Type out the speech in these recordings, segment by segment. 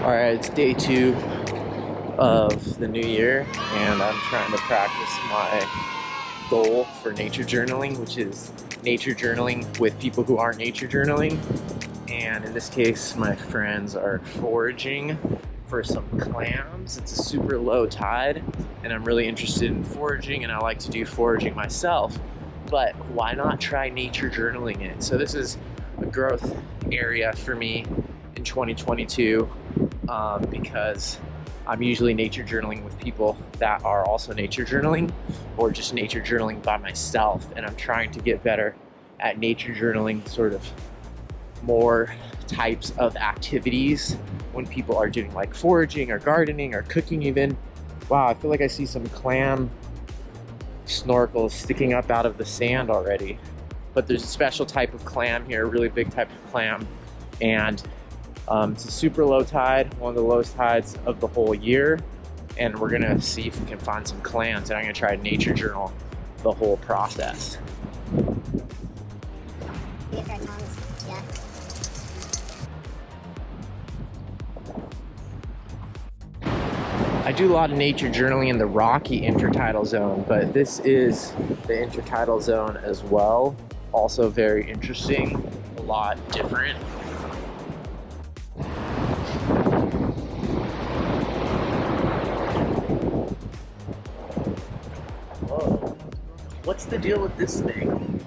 Alright, it's day 2 of the new year, and I'm trying to practice my goal for nature journaling, which is nature journaling with people who aren't nature journaling. And in this case, my friends are foraging for some clams. It's a super low tide, and I'm really interested in foraging, and I like to do foraging myself. But why not try nature journaling it? So this is a growth area for me in 2022, because I'm usually nature journaling with people that are also nature journaling, or just nature journaling by myself. And I'm trying to get better at nature journaling, sort of more types of activities when people are doing like foraging or gardening or cooking even. Wow, I feel like I see some clam snorkels sticking up out of the sand already. But there's a special type of clam here, a really big type of clam, and it's a super low tide, one of the lowest tides of the whole year, and we're gonna see if we can find some clams, and I'm gonna try to nature journal the whole process. I do a lot of nature journaling in the rocky intertidal zone, but this is the intertidal zone as well. Also very interesting, a lot different. Whoa. What's the deal with this thing?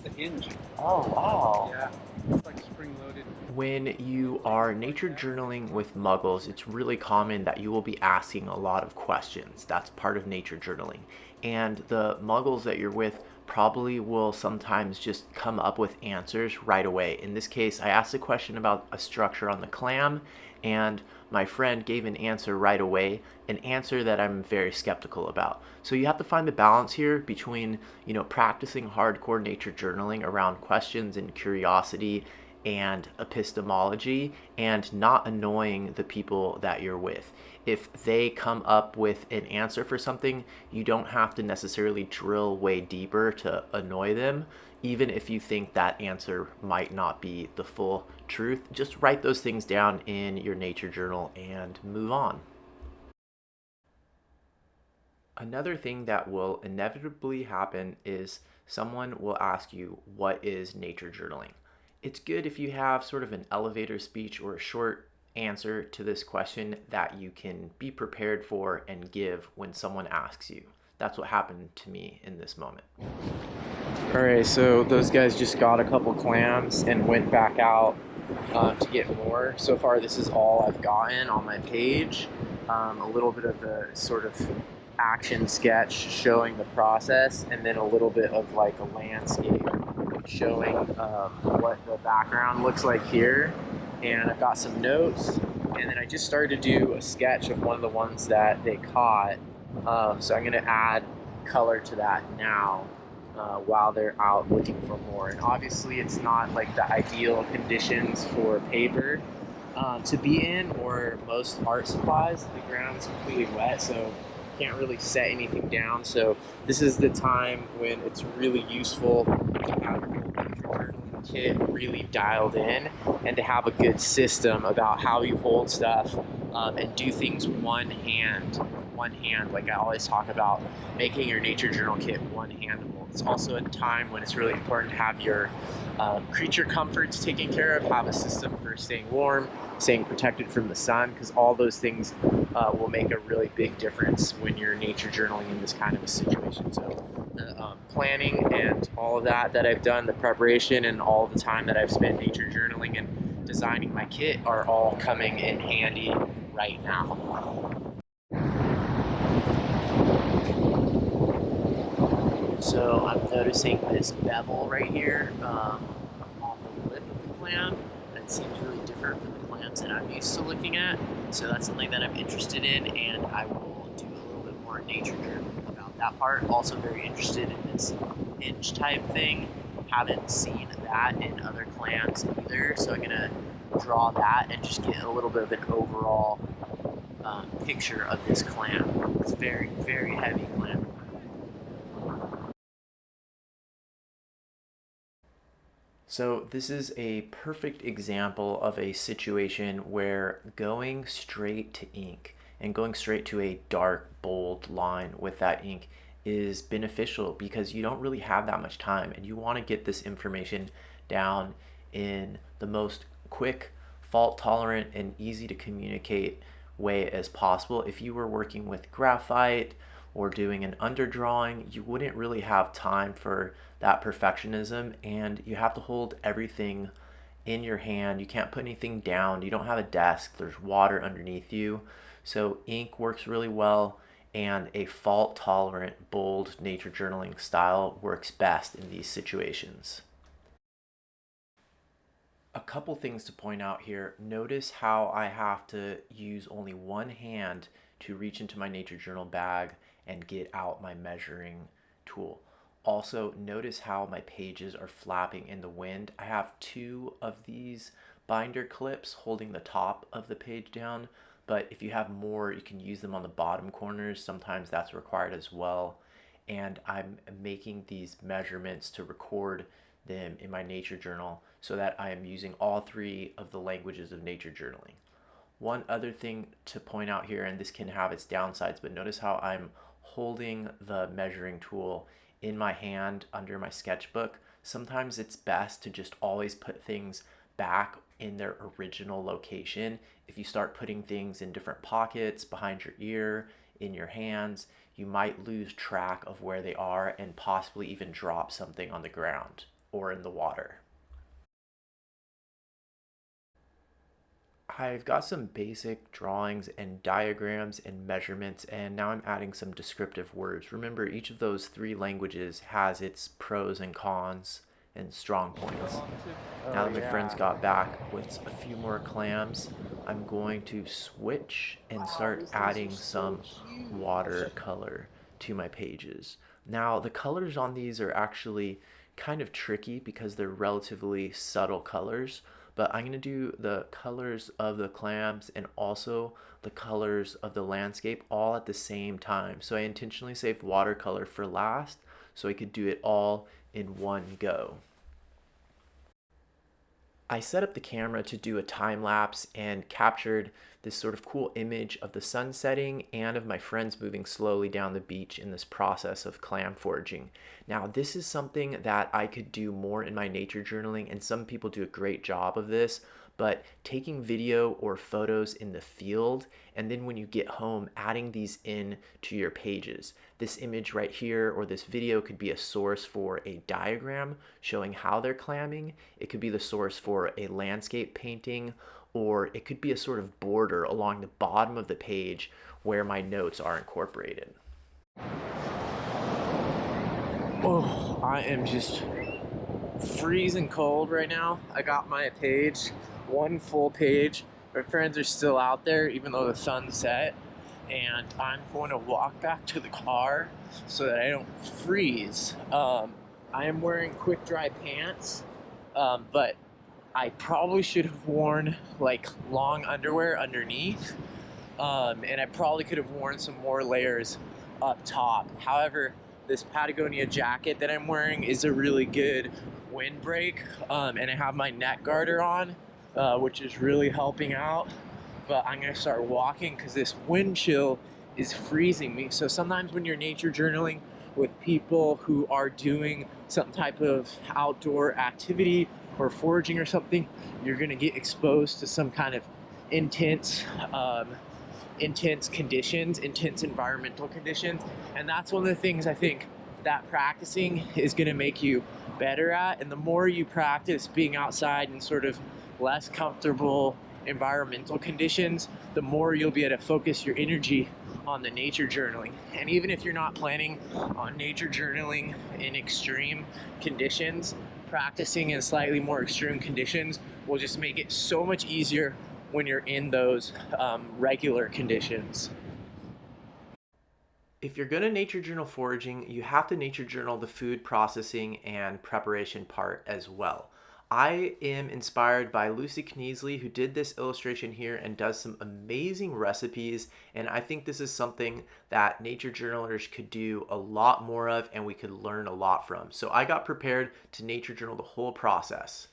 The hinge. Oh, wow. Yeah, it's like spring loaded. When you are nature journaling with muggles, it's really common that you will be asking a lot of questions. That's part of nature journaling. And the muggles that you're with probably will sometimes just come up with answers right away. In this case, I asked a question about a structure on the clam, and my friend gave an answer right away, an answer that I'm very skeptical about. So you have to find the balance here between, practicing hardcore nature journaling around questions and curiosity and epistemology, and not annoying the people that you're with. If they come up with an answer for something, you don't have to necessarily drill way deeper to annoy them. Even if you think that answer might not be the full truth, just write those things down in your nature journal and move on. Another thing that will inevitably happen is someone will ask you, what is nature journaling? It's good if you have sort of an elevator speech or a short answer to this question that you can be prepared for and give when someone asks you. That's what happened to me in this moment. Alright, so those guys just got a couple clams and went back out to get more. So far, this is all I've gotten on my page. A little bit of the sort of action sketch showing the process, and then a little bit of like a landscape showing what the background looks like here. And I've got some notes, and then I just started to do a sketch of one of the ones that they caught. So I'm going to add color to that now while they're out looking for more. And obviously it's not like the ideal conditions for paper to be in, or most art supplies. The ground's completely wet, so can't really set anything down. So this is the time when it's really useful to have your journaling kit really dialed in, and to have a good system about how you hold stuff and do things one hand. Like I always talk about, making your nature journal kit one-handable. It's also a time when it's really important to have your creature comforts taken care of, have a system for staying warm, staying protected from the sun, because all those things will make a really big difference when you're nature journaling in this kind of a situation. So the planning and all of that I've done, the preparation and all the time that I've spent nature journaling and designing my kit, are all coming in handy right now. So I'm noticing this bevel right here on the lip of the clam. That seems really different from the clams that I'm used to looking at. So that's something that I'm interested in, and I will do a little bit more nature journaling about that part. Also very interested in this hinge type thing. Haven't seen that in other clams either, so I'm gonna draw that and just get a little bit of an overall picture of this clam. It's very, very heavy clam. So, this is a perfect example of a situation where going straight to ink and going straight to a dark, bold line with that ink is beneficial because you don't really have that much time and you want to get this information down in the most quick, fault tolerant, and easy to communicate way as possible. If you were working with graphite or doing an underdrawing, you wouldn't really have time for that perfectionism, and you have to hold everything in your hand. You can't put anything down. You don't have a desk, there's water underneath you. So, ink works really well, and a fault tolerant, bold nature journaling style works best in these situations. A couple things to point out here. Notice how I have to use only one hand to reach into my nature journal bag and get out my measuring tool. Also, notice how my pages are flapping in the wind. I have two of these binder clips holding the top of the page down, but if you have more, you can use them on the bottom corners. Sometimes that's required as well. And I'm making these measurements to record them in my nature journal so that I am using all three of the languages of nature journaling. One other thing to point out here, and this can have its downsides, but notice how I'm holding the measuring tool in my hand under my sketchbook. Sometimes it's best to just always put things back in their original location. If you start putting things in different pockets, behind your ear, in your hands, you might lose track of where they are and possibly even drop something on the ground or in the water. I've got some basic drawings and diagrams and measurements, and now I'm adding some descriptive words. Remember, each of those three languages has its pros and cons and strong points. Now Oh that my friends yeah. got back with a few more clams, I'm going to switch and Wow, start these things are adding so some huge. watercolor to my pages. Now, the colors on these are actually kind of tricky because they're relatively subtle colors, but I'm going to do the colors of the clams and also the colors of the landscape all at the same time. So I intentionally saved watercolor for last so I could do it all in one go. I set up the camera to do a time lapse and captured this sort of cool image of the sun setting and of my friends moving slowly down the beach in this process of clam foraging. Now, this is something that I could do more in my nature journaling, and some people do a great job of this, but taking video or photos in the field and then when you get home adding these in to your pages. This image right here or this video could be a source for a diagram showing how they're clamming. It could be the source for a landscape painting, or it could be a sort of border along the bottom of the page where my notes are incorporated. Oh, I am just freezing cold right now. I got my page, one full page. My friends are still out there even though the sun's set. And I'm going to walk back to the car so that I don't freeze. I am wearing quick dry pants, but I probably should have worn like long underwear underneath. And I probably could have worn some more layers up top. However, this Patagonia jacket that I'm wearing is a really good windbreak, and I have my neck garter on, which is really helping out. But I'm gonna start walking because this wind chill is freezing me. So sometimes when you're nature journaling with people who are doing some type of outdoor activity or foraging or something, you're gonna get exposed to some kind of intense intense conditions, intense environmental conditions. And that's one of the things I think that practicing is going to make you better at. And the more you practice being outside in sort of less comfortable environmental conditions, the more you'll be able to focus your energy on the nature journaling. And even if you're not planning on nature journaling in extreme conditions, practicing in slightly more extreme conditions will just make it so much easier when you're in those regular conditions. If you're going to nature journal foraging, you have to nature journal the food processing and preparation part as well. I am inspired by Lucy Kneasley, who did this illustration here and does some amazing recipes. And I think this is something that nature journalers could do a lot more of and we could learn a lot from. So I got prepared to nature journal the whole process.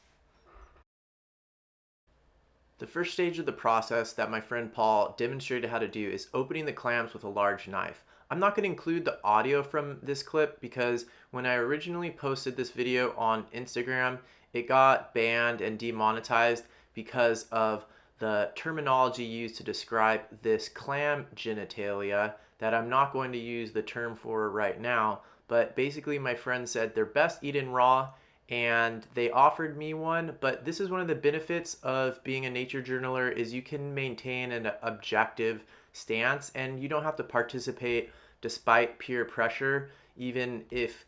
The first stage of the process that my friend Paul demonstrated how to do is opening the clams with a large knife. I'm not going to include the audio from this clip because when I originally posted this video on Instagram, it got banned and demonetized because of the terminology used to describe this clam genitalia that I'm not going to use the term for right now. But basically my friend said they're best eaten raw and they offered me one. But this is one of the benefits of being a nature journaler is you can maintain an objective stance and you don't have to participate despite peer pressure, even if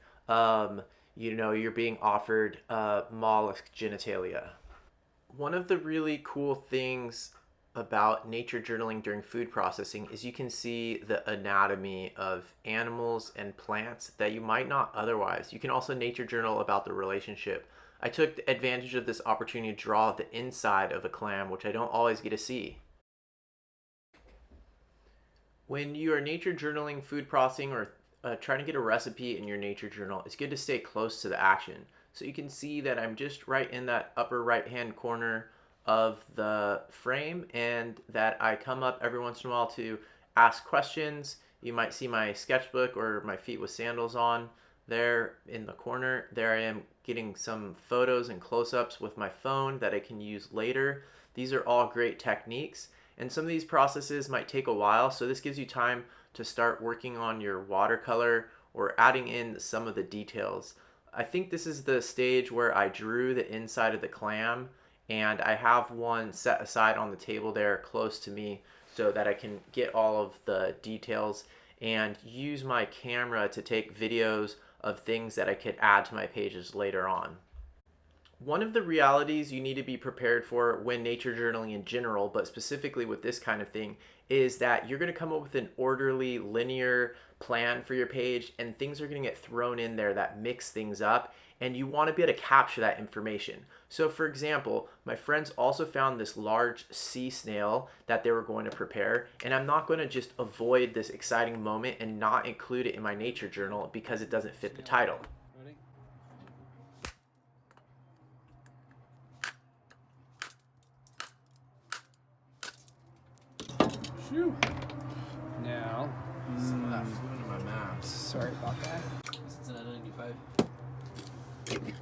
you're being offered mollusk genitalia. One of the really cool things about nature journaling during food processing is you can see the anatomy of animals and plants that you might not otherwise. You can also nature journal about the relationship. I took advantage of this opportunity to draw the inside of a clam, which I don't always get to see. When you are nature journaling food processing or trying to get a recipe in your nature journal, it's good to stay close to the action. So you can see that I'm just right in that upper right hand corner of the frame and that I come up every once in a while to ask questions. You might see my sketchbook or my feet with sandals on there in the corner. There I am getting some photos and close-ups with my phone that I can use later. These are all great techniques. And some of these processes might take a while, so this gives you time to start working on your watercolor or adding in some of the details. I think this is the stage where I drew the inside of the clam, and I have one set aside on the table there close to me so that I can get all of the details and use my camera to take videos of things that I could add to my pages later on. One of the realities you need to be prepared for when nature journaling in general, but specifically with this kind of thing, is that you're going to come up with an orderly, linear plan for your page, and things are going to get thrown in there that mix things up, and you want to be able to capture that information. So for example, my friends also found this large sea snail that they were going to prepare, and I'm not going to just avoid this exciting moment and not include it in my nature journal because it doesn't fit the title. Ready? Shoo. Now. Some of that flew into my mouth. Sorry about that. Cincinnati 95.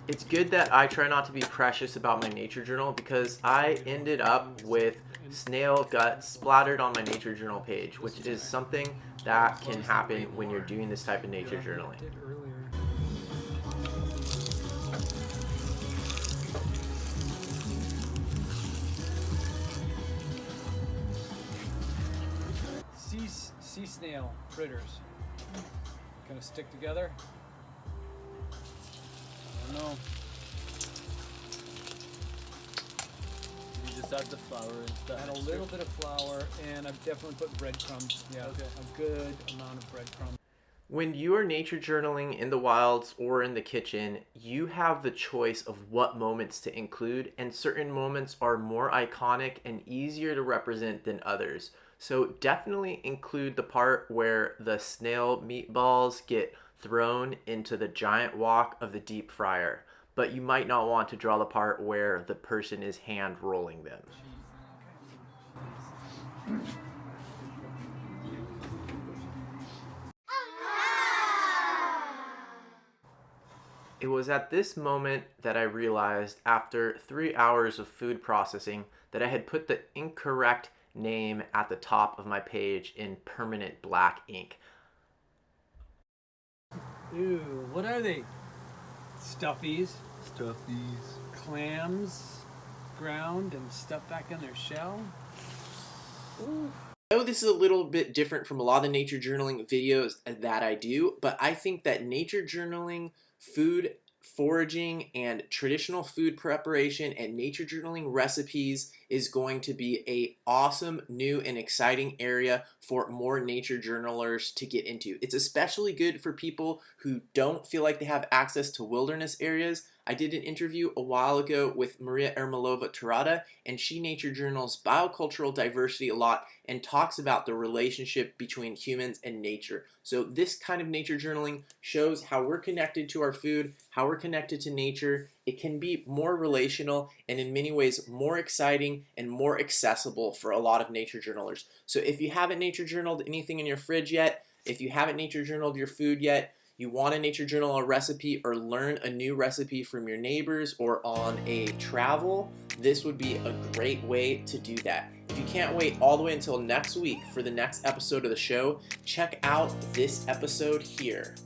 It's good that I try not to be precious about my nature journal because I ended up with snail gut splattered on my nature journal page, which is something that can happen when you're doing this type of nature journaling. Did earlier. Sea snail critters. Gonna stick together? I don't know. You just add the flour and stuff. Add a little bit of flour, and I've definitely put breadcrumbs. Yeah, Okay. A good amount of breadcrumbs. When you are nature journaling in the wilds or in the kitchen, you have the choice of what moments to include, and certain moments are more iconic and easier to represent than others. So definitely include the part where the snail meatballs get thrown into the giant wok of the deep fryer, but you might not want to draw the part where the person is hand rolling them. It was at this moment that I realized, after 3 hours of food processing, that I had put the incorrect name at the top of my page in permanent black ink. Ew, what are they? Stuffies, Stuffies. clams, ground and stuffed back in their shell. Ooh. I know this is a little bit different from a lot of nature journaling videos that I do, but I think that nature journaling, food foraging, and traditional food preparation and nature journaling recipes is going to be a awesome, new, and exciting area for more nature journalers to get into. It's especially good for people who don't feel like they have access to wilderness areas. I did an interview a while ago with Maria Ermolova Tarada, and she nature journals biocultural diversity a lot and talks about the relationship between humans and nature. So this kind of nature journaling shows how we're connected to our food, how we're connected to nature. It can be more relational and in many ways more exciting and more accessible for a lot of nature journalers. So if you haven't nature journaled anything in your fridge yet, if you haven't nature journaled your food yet, you want to nature journal a recipe or learn a new recipe from your neighbors or on a travel, this would be a great way to do that. If you can't wait all the way until next week for the next episode of the show, check out this episode here.